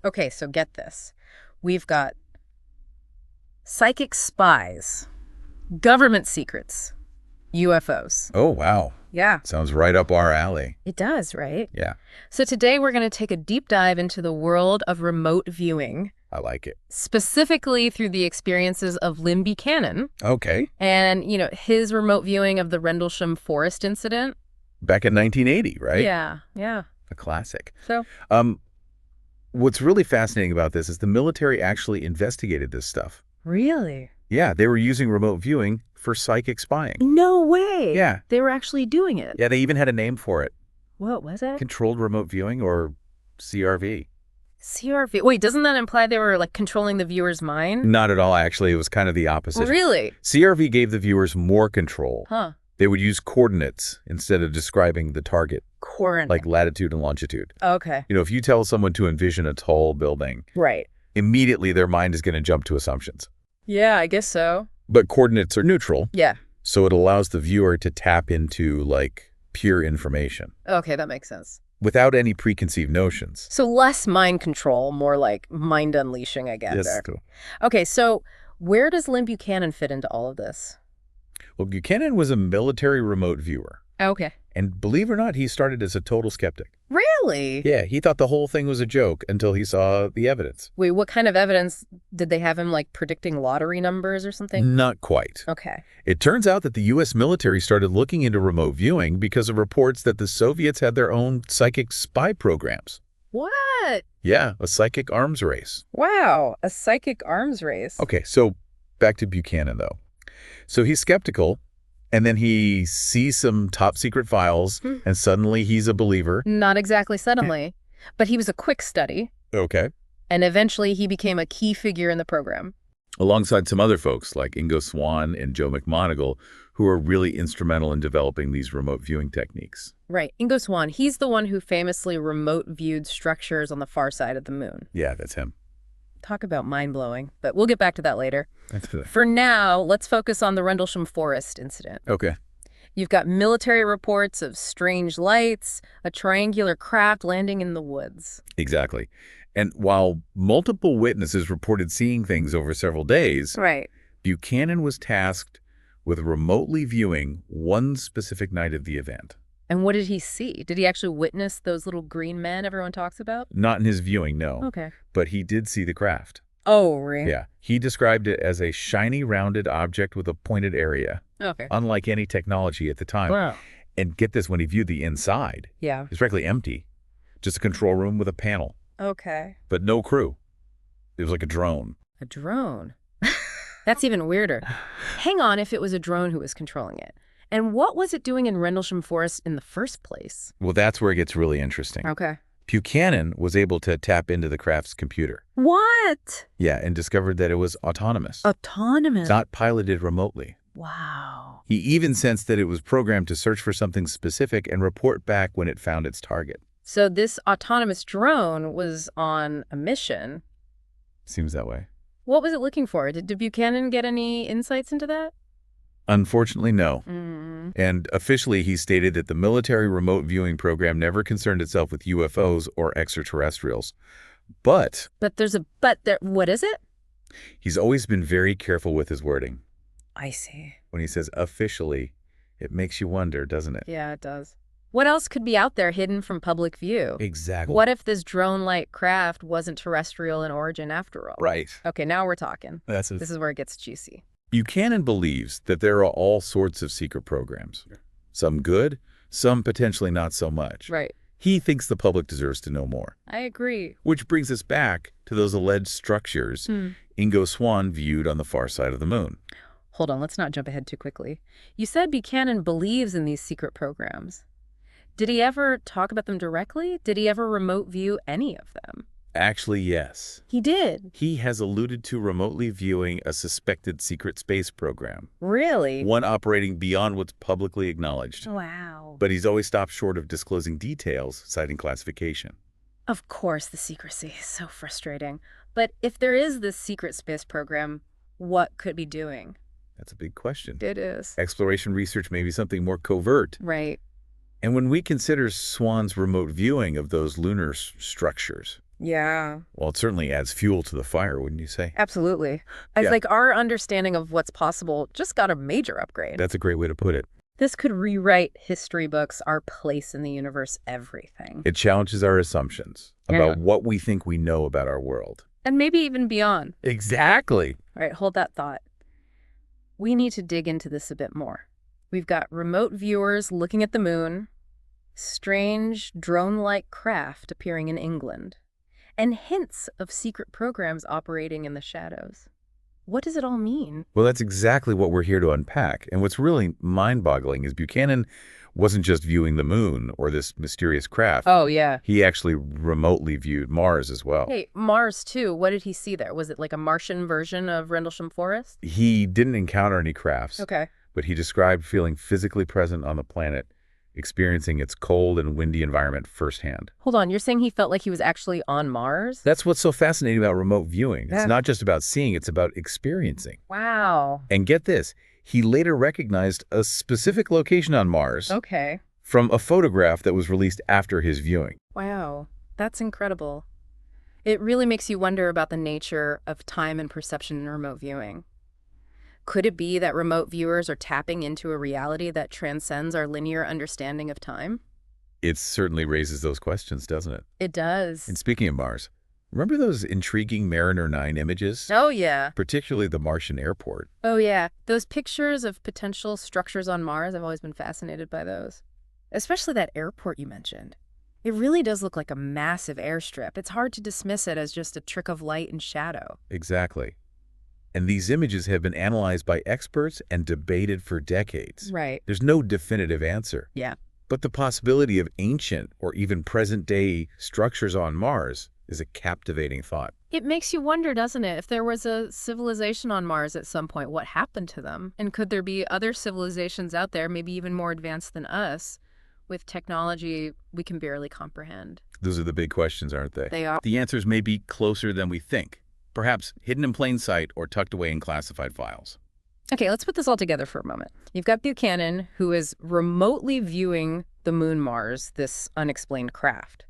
Okay, so get this. We've got psychic spies, government secrets, UFOs. Oh, wow. Yeah, Sounds right up our alley. it does, right? Yeah, So today we're going to take a deep dive into the world of remote viewing, I like it. specifically through the experiences of Lynn Buchanan Okay. and, his remote viewing of the Rendlesham Forest incident. Back in 1980, right? Yeah. A classic. So, Um, what's really fascinating about this is the military actually investigated this stuff. really? Yeah, they were using remote viewing for psychic spying. No way. Yeah. They were actually doing it. Yeah, they even had a name for it. What was it? Controlled remote viewing, or CRV. CRV. Wait, doesn't that imply they were like controlling the viewer's mind? Not at all, actually. It was kind of the opposite. Really? CRV gave the viewers more control. Huh. They would use coordinates instead of describing the target, Coordinate. like latitude and longitude. Okay. If you tell someone to envision a tall building, Right. immediately their mind is going to jump to assumptions. Yeah, I guess so. But coordinates are neutral, Yeah. so it allows the viewer to tap into, like, pure information Okay, that makes sense. without any preconceived notions. So less mind control, more like mind unleashing, I get there. Okay, so where does Lynn Buchanan fit into all of this? Well, Buchanan was a military remote viewer. Okay. And believe it or not, he started as a total skeptic. Really? Yeah, he thought the whole thing was a joke until he saw the evidence. Wait, what kind of evidence did they have him like predicting lottery numbers or something? Not quite. Okay. It turns out that the U.S. military started looking into remote viewing because of reports that the Soviets had their own psychic spy programs. What? Yeah, a psychic arms race. Wow, a psychic arms race. Okay, so back to Buchanan, though. So he's skeptical, and then he sees some top secret files, and suddenly he's a believer. Not exactly suddenly, but he was a quick study, Okay. and eventually he became a key figure in the program. Alongside some other folks like Ingo Swann and Joe McMoneagle, who are really instrumental in developing these remote viewing techniques. Right, Ingo Swann, he's the one who famously remote viewed structures on the far side of the moon. Yeah, that's him. Talk about mind-blowing, but we'll get back to that later. That's For now, let's focus on the Rendlesham Forest incident. Okay. You've got military reports of strange lights, a triangular craft landing in the woods. Exactly. And while multiple witnesses reported seeing things over several days, Right. Buchanan was tasked with remotely viewing one specific night of the event. And what did he see? Did he actually witness those little green men everyone talks about? Not in his viewing, no. Okay. But he did see the craft. Oh, really? Yeah. He described it as a shiny, rounded object with a pointed area, Okay. unlike any technology at the time. Wow. And get this, when he viewed the inside, Yeah. it's practically empty. Just a control room with a panel, Okay. but no crew. It was like a drone. A drone. That's even weirder. Hang on if it was a drone who was controlling it. And what was it doing in Rendlesham Forest in the first place? Well, that's where it gets really interesting. Okay. Buchanan was able to tap into the craft's computer. What? Yeah, and discovered that it was autonomous, Autonomous. not piloted remotely. Wow. He even sensed that it was programmed to search for something specific and report back when it found its target. So this autonomous drone was on a mission. Seems that way. What was it looking for? Did Buchanan get any insights into that? Unfortunately, no. Mm. And officially, he stated that the military remote viewing program never concerned itself with UFOs or extraterrestrials. But There's a but there. What is it? he's always been very careful with his wording. I see. When he says officially, it makes you wonder, doesn't it? Yeah, it does. What else could be out there hidden from public view? Exactly. What if this drone-like craft wasn't terrestrial in origin after all? Right. Okay, now we're talking. This This is where it gets juicy. Buchanan believes that there are all sorts of secret programs. Some good, some potentially not so much. Right. He thinks the public deserves to know more. I agree. Which brings us back to those alleged structures Ingo Swann viewed on the far side of the moon. Hold on, let's not jump ahead too quickly. You said Buchanan believes in these secret programs. Did he ever talk about them directly? Did he ever remote view any of them? Actually, yes. He did. He has alluded to remotely viewing a suspected secret space program, Really? one operating beyond what's publicly acknowledged. Wow. But he's always stopped short of disclosing details, citing classification. Of course, the secrecy is so frustrating. But if there is this secret space program, what could it be doing? That's a big question. It is. Exploration research may be something more covert. Right. And when we consider Swann's remote viewing of those lunar structures, Yeah, Well, it certainly adds fuel to the fire, wouldn't you say? absolutely. I Yeah, like our understanding of what's possible just got a major upgrade. that's a great way to put it. This could rewrite history books, our place in the universe, everything. It challenges our assumptions Yeah. about what we think we know about our world. And maybe even beyond. Exactly. All right, hold that thought. We need to dig into this a bit more. We've got remote viewers looking at the moon, strange drone-like craft appearing in England, and hints of secret programs operating in the shadows. What does it all mean? Well, that's exactly what we're here to unpack. And what's really mind-boggling is Buchanan wasn't just viewing the moon or this mysterious craft. Oh, yeah. He actually remotely viewed Mars as well. Hey, Mars, too. What did he see there? Was it like a Martian version of Rendlesham Forest? He didn't encounter any crafts, Okay. but he described feeling physically present on the planet, experiencing its cold and windy environment firsthand. Hold on, you're saying he felt like he was actually on Mars? That's what's so fascinating about remote viewing. It's Yeah. not just about seeing, it's about experiencing. Wow. And get this, he later recognized a specific location on Mars Okay. from a photograph that was released after his viewing. Wow. That's incredible. It really makes you wonder about the nature of time and perception in remote viewing. Could it be that remote viewers are tapping into a reality that transcends our linear understanding of time? It certainly raises those questions, doesn't it? It does. And speaking of Mars, remember those intriguing Mariner 9 images? Oh, yeah. Particularly the Martian airport. Oh, yeah. Those pictures of potential structures on Mars, I've always been fascinated by those. Especially that airport you mentioned. It really does look like a massive airstrip. It's hard to dismiss it as just a trick of light and shadow. Exactly. And these images have been analyzed by experts and debated for decades. Right. There's no definitive answer. Yeah. But the possibility of ancient or even present-day structures on Mars is a captivating thought. It makes you wonder, doesn't it? If there was a civilization on Mars at some point, what happened to them? And could there be other civilizations out there, maybe even more advanced than us, with technology we can barely comprehend? Those are the big questions, aren't they? They are. The answers may be closer than we think, perhaps hidden in plain sight or tucked away in classified files. Okay, let's put this all together for a moment. You've got Buchanan, who is remotely viewing the moon Mars, this unexplained craft.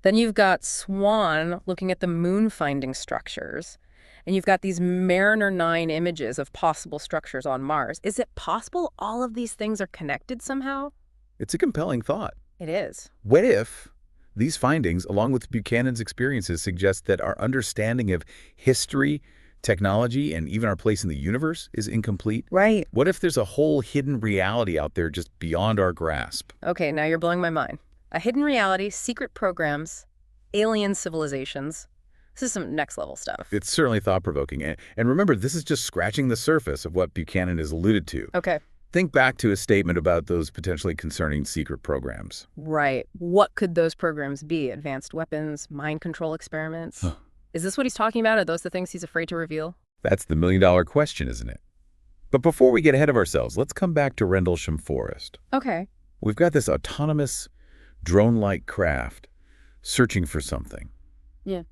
Then you've got Swan looking at the moon-finding structures. And you've got these Mariner 9 images of possible structures on Mars. Is it possible all of these things are connected somehow? It's a compelling thought. It is. What if these findings, along with Buchanan's experiences, suggest that our understanding of history, technology, and even our place in the universe is incomplete? Right. What if there's a whole hidden reality out there just beyond our grasp? Okay, now you're blowing my mind. A hidden reality, secret programs, alien civilizations. This is some next-level stuff. It's certainly thought-provoking. And remember, this is just scratching the surface of what Buchanan has alluded to. Okay. Think back to his statement about those potentially concerning secret programs. Right. What could those programs be? Advanced weapons, mind control experiments? Huh. Is this what he's talking about? Are those the things he's afraid to reveal? That's the million-dollar question, isn't it? But before we get ahead of ourselves, let's come back to Rendlesham Forest. Okay. We've got this autonomous, drone-like craft searching for something. Yeah.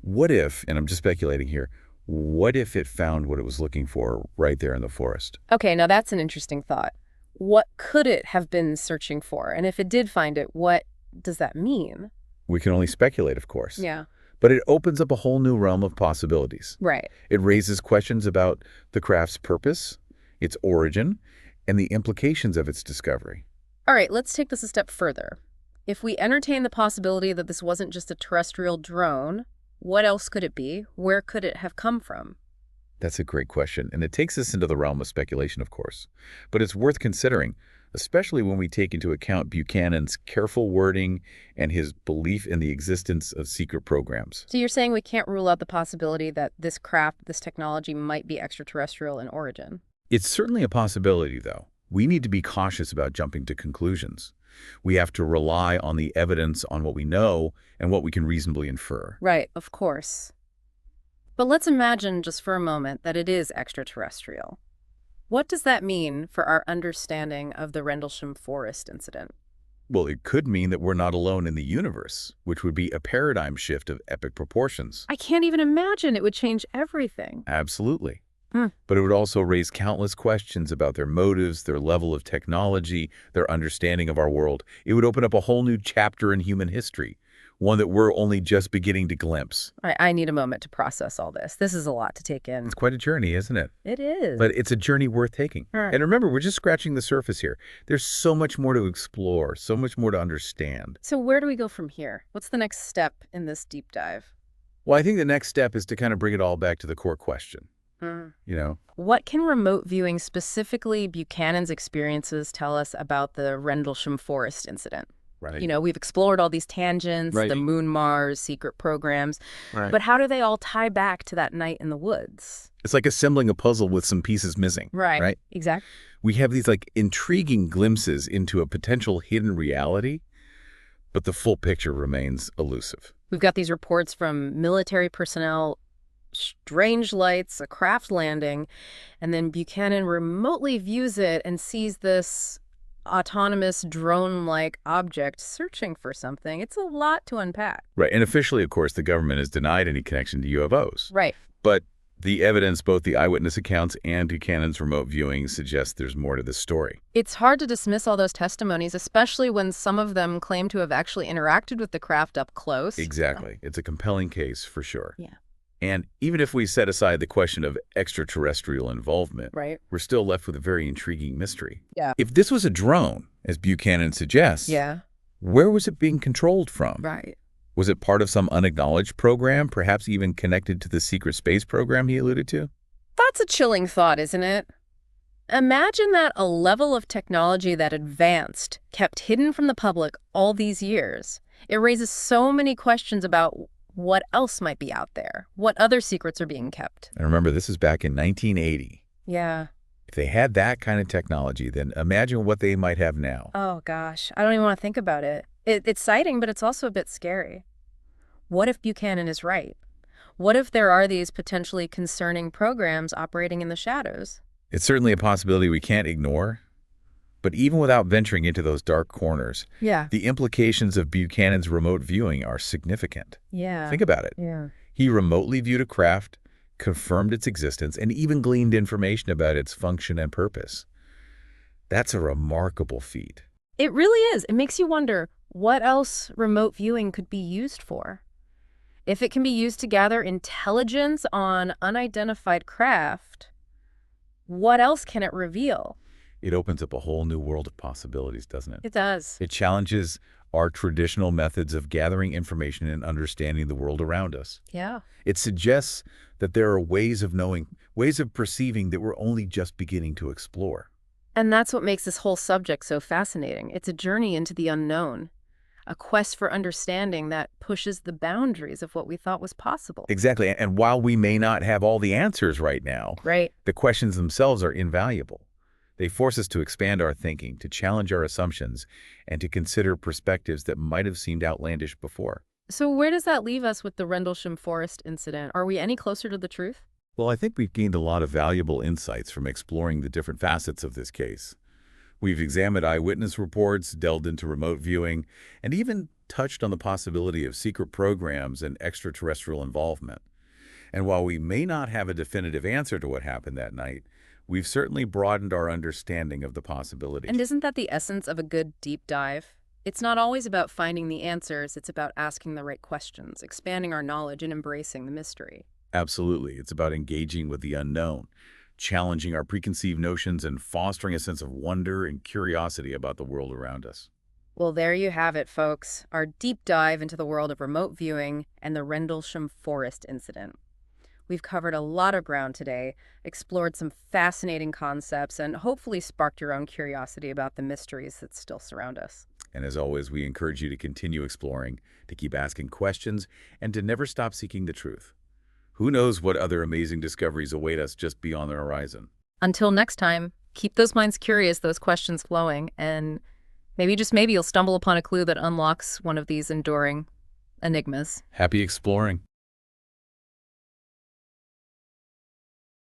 What if, and I'm just speculating here, what if it found what it was looking for right there in the forest? Okay, now that's an interesting thought. What could it have been searching for? And if it did find it, what does that mean? We can only speculate, of course. Yeah. But it opens up a whole new realm of possibilities. Right. It raises questions about the craft's purpose, its origin, and the implications of its discovery. All right, let's take this a step further. If we entertain the possibility that this wasn't just a terrestrial drone, what else could it be? Where could it have come from? That's a great question, and it takes us into the realm of speculation, of course. But it's worth considering, especially when we take into account Buchanan's careful wording and his belief in the existence of secret programs. So you're saying we can't rule out the possibility that this craft, this technology might be extraterrestrial in origin? It's certainly a possibility, though. We need to be cautious about jumping to conclusions. We have to rely on the evidence on what we know and what we can reasonably infer. Right, of course. But let's imagine just for a moment that it is extraterrestrial. What does that mean for our understanding of the Rendlesham Forest incident? Well, it could mean that we're not alone in the universe, which would be a paradigm shift of epic proportions. I can't even imagine. It would change everything. Absolutely. Hmm. But it would also raise countless questions about their motives, their level of technology, their understanding of our world. It would open up a whole new chapter in human history, one that we're only just beginning to glimpse. I need a moment to process all this. This is a lot to take in. It's quite a journey, isn't it? It is. But it's a journey worth taking. All right. And remember, we're just scratching the surface here. There's so much more to explore, so much more to understand. So where do we go from here? What's the next step in this deep dive? Well, I think the next step is to kind of bring it all back to the core question. Mm. You know, What can remote viewing, specifically Buchanan's experiences, tell us about the Rendlesham Forest incident? right? We've explored all these tangents, Right. the Moon Mars, secret programs, Right. but how do they all tie back to that night in the woods? It's like assembling a puzzle with some pieces missing. Right. Exactly. We have these like intriguing glimpses into a potential hidden reality, but the full picture remains elusive. We've got these reports from military personnel, strange lights, a craft landing, and then Buchanan remotely views it and sees this autonomous drone-like object searching for something. It's a lot to unpack. Right. And officially, of course, the government has denied any connection to UFOs. Right. But the evidence, both the eyewitness accounts and Buchanan's remote viewing, suggests there's more to this story. It's hard to dismiss all those testimonies, especially when some of them claim to have actually interacted with the craft up close. Exactly. It's a compelling case for sure. Yeah. And even if we set aside the question of extraterrestrial involvement, Right. we're still left with a very intriguing mystery. Yeah. If this was a drone, as Buchanan suggests, Yeah. where was it being controlled from? Right. Was it part of some unacknowledged program, perhaps even connected to the secret space program he alluded to? That's a chilling thought, isn't it? Imagine that a level of technology that advanced, kept hidden from the public all these years. It raises so many questions about what else might be out there, what other secrets are being kept. And remember, this is back in 1980. Yeah. If they had that kind of technology, then imagine what they might have now. Oh, gosh. I don't even want to think about it. It's exciting, but it's also a bit scary. What if Buchanan is right? What if there are these potentially concerning programs operating in the shadows? It's certainly a possibility we can't ignore. But even without venturing into those dark corners, Yeah. the implications of Buchanan's remote viewing are significant. Yeah. Think about it. Yeah. He remotely viewed a craft, confirmed its existence, and even gleaned information about its function and purpose. That's a remarkable feat. It really is. It makes you wonder what else remote viewing could be used for. If it can be used to gather intelligence on unidentified craft, what else can it reveal? It opens up a whole new world of possibilities, doesn't it? It does. It challenges our traditional methods of gathering information and understanding the world around us. Yeah. It suggests that there are ways of knowing, ways of perceiving that we're only just beginning to explore. And that's what makes this whole subject so fascinating. It's a journey into the unknown, a quest for understanding that pushes the boundaries of what we thought was possible. Exactly. And while we may not have all the answers right now, Right. the questions themselves are invaluable. They force us to expand our thinking, to challenge our assumptions, and to consider perspectives that might have seemed outlandish before. So where does that leave us with the Rendlesham Forest incident? Are we any closer to the truth? Well, I think we've gained a lot of valuable insights from exploring the different facets of this case. We've examined eyewitness reports, delved into remote viewing, and even touched on the possibility of secret programs and extraterrestrial involvement. And while we may not have a definitive answer to what happened that night, we've certainly broadened our understanding of the possibilities. And isn't that the essence of a good deep dive? It's not always about finding the answers, it's about asking the right questions, expanding our knowledge, and embracing the mystery. Absolutely. It's about engaging with the unknown, challenging our preconceived notions, and fostering a sense of wonder and curiosity about the world around us. Well, there you have it, folks. Our deep dive into the world of remote viewing and the Rendlesham Forest incident. We've covered a lot of ground today, explored some fascinating concepts, and hopefully sparked your own curiosity about the mysteries that still surround us. And as always, we encourage you to continue exploring, to keep asking questions, and to never stop seeking the truth. Who knows what other amazing discoveries await us just beyond the horizon? Until next time, keep those minds curious, those questions flowing, and maybe, just maybe, you'll stumble upon a clue that unlocks one of these enduring enigmas. Happy exploring.